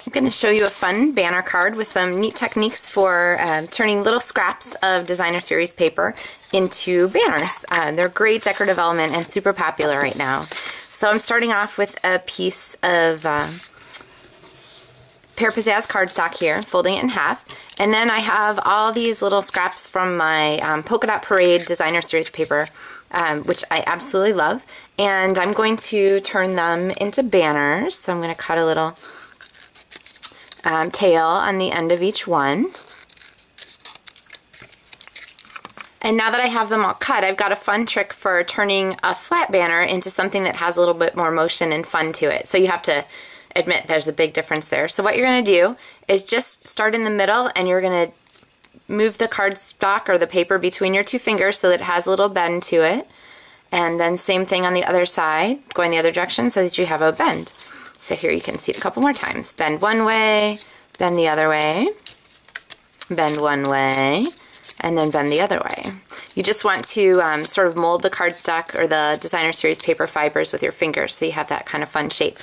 I'm going to show you a fun banner card with some neat techniques for turning little scraps of designer series paper into banners. They're great decorative element and super popular right now. So I'm starting off with a piece of Pear Pizzazz cardstock here, folding it in half. And then I have all these little scraps from my Polka Dot Parade designer series paper, which I absolutely love. And I'm going to turn them into banners. So I'm going to cut a little tail on the end of each one. And now that I have them all cut, I've got a fun trick for turning a flat banner into something that has a little bit more motion and fun to it. So you have to admit there's a big difference there. So what you're going to do is just start in the middle, and you're going to move the cardstock or the paper between your two fingers so that it has a little bend to it. And then same thing on the other side, going the other direction so that you have a bend. So here you can see it a couple more times. Bend one way, bend the other way, bend one way, and then bend the other way. You just want to sort of mold the cardstock or the designer series paper fibers with your fingers so you have that kind of fun shape.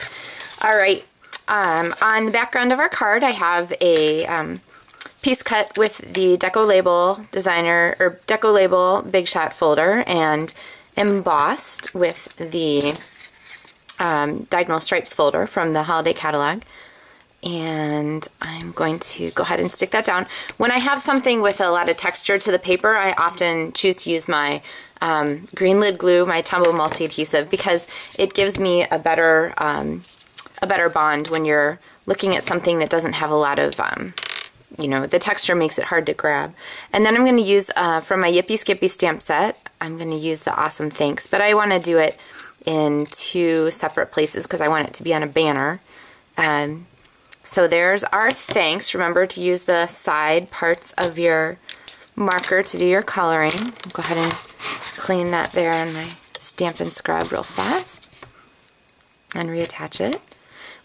All right, on the background of our card I have a piece cut with the Deco Label designer or Deco Label Big Shot folder and embossed with the Diagonal Stripes folder from the holiday catalog, and I'm going to go ahead and stick that down. When I have something with a lot of texture to the paper, I often choose to use my green lid glue, my Tombow multi-adhesive, because it gives me a better bond when you're looking at something that doesn't have a lot of you know, the texture makes it hard to grab. And then I'm going to use from my Yippee Skippy stamp set, I'm going to use the Awesome Thanks, but I want to do it in two separate places because I want it to be on a banner. So there's our thanks. Remember to use the side parts of your marker to do your coloring. I'll go ahead and clean that there on my Stampin' Scrub real fast and reattach it.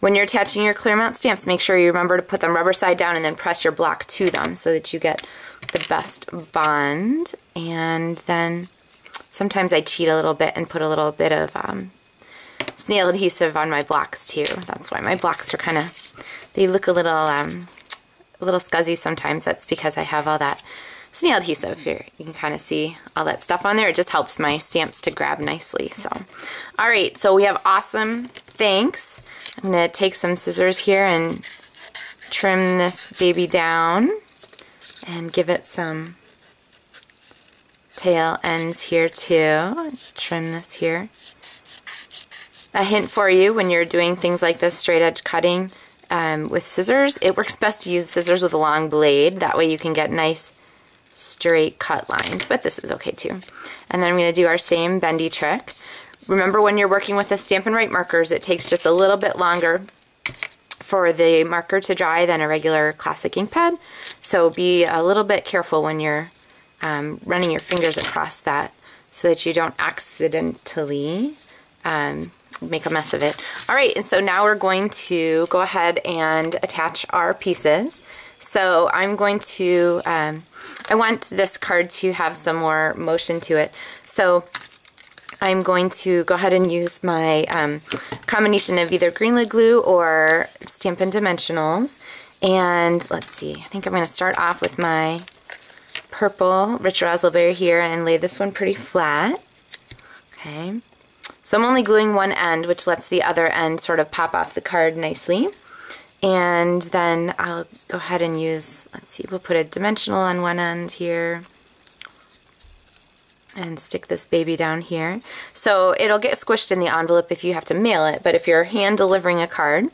When you're attaching your clear mount stamps, make sure you remember to put them rubber side down and then press your block to them so that you get the best bond. And then sometimes I cheat a little bit and put a little bit of snail adhesive on my blocks too. That's why my blocks are kind of, they look a little scuzzy sometimes. That's because I have all that snail adhesive here. You can kind of see all that stuff on there. It just helps my stamps to grab nicely. So, all right, so we have Awesome Thanks. I'm going to take some scissors here and trim this baby down and give it some tail ends here too. Trim this here. A hint for you when you're doing things like this straight edge cutting with scissors, it works best to use scissors with a long blade. That way you can get nice straight cut lines, but this is okay too. And then I'm going to do our same bendy trick. Remember, when you're working with the Stampin' Write markers, it takes just a little bit longer for the marker to dry than a regular classic ink pad. So be a little bit careful when you're running your fingers across that so that you don't accidentally make a mess of it. All right, and so now we're going to go ahead and attach our pieces. So I'm going to, I want this card to have some more motion to it. So I'm going to go ahead and use my combination of either green lid glue or Stampin' Dimensionals. And let's see, I think I'm going to start off with my purple Rich Razzleberry here and lay this one pretty flat. Okay, so I'm only gluing one end, which lets the other end sort of pop off the card nicely. And then I'll go ahead and use, let's see, we'll put a dimensional on one end here and stick this baby down here. So it'll get squished in the envelope if you have to mail it, but if you're hand delivering a card,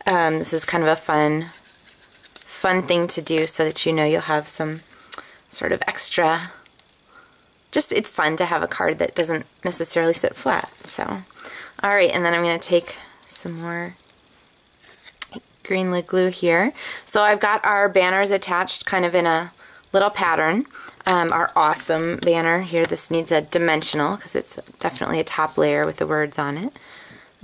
this is kind of a fun thing to do so that you know you'll have some sort of extra, just it's fun to have a card that doesn't necessarily sit flat. So, all right, and then I'm going to take some more green lid glue here. So I've got our banners attached kind of in a little pattern. Our awesome banner here, this needs a dimensional because it's definitely a top layer with the words on it.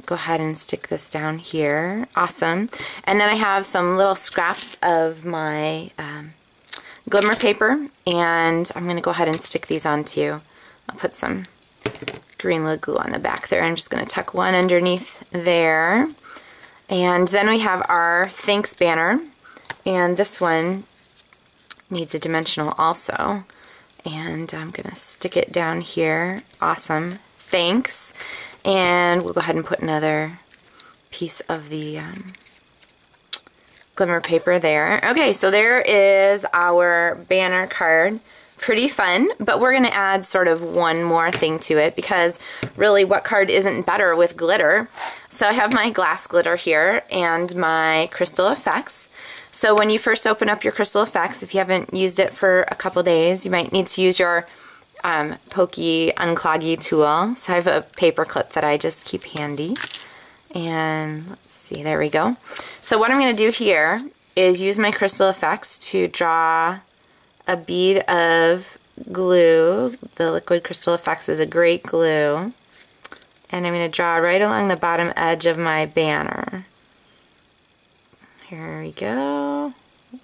Go ahead and stick this down here. Awesome. And then I have some little scraps of my glimmer paper, and I'm going to go ahead and stick these on too. I'll put some green lid glue on the back there. I'm just going to tuck one underneath there. And then we have our thanks banner, and this one needs a dimensional also. And I'm going to stick it down here. Awesome. Thanks. And we'll go ahead and put another piece of the glimmer paper there. Okay, so there is our banner card. Pretty fun, but we're going to add sort of one more thing to it, because really what card isn't better with glitter? So I have my glass glitter here and my crystal effects. So when you first open up your crystal effects, if you haven't used it for a couple days, you might need to use your pokey uncloggy tool. So I have a paper clip that I just keep handy. And let's see, there we go. So what I'm going to do here is use my crystal effects to draw a bead of glue. The liquid crystal effects is a great glue. And I'm going to draw right along the bottom edge of my banner. Here we go.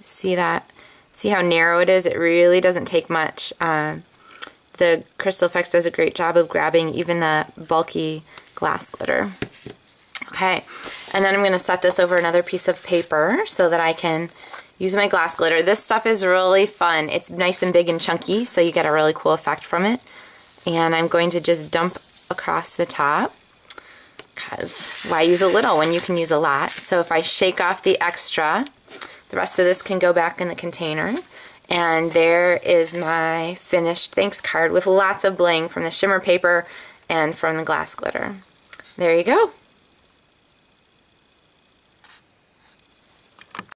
See that? See how narrow it is? It really doesn't take much. The crystal effects does a great job of grabbing even the bulky glass glitter. Okay, and then I'm going to set this over another piece of paper so that I can use my glass glitter. This stuff is really fun. It's nice and big and chunky, so you get a really cool effect from it. And I'm going to just dump across the top, because why use a little when you can use a lot? So if I shake off the extra, the rest of this can go back in the container. And there is my finished thanks card with lots of bling from the shimmer paper and from the glass glitter. There you go.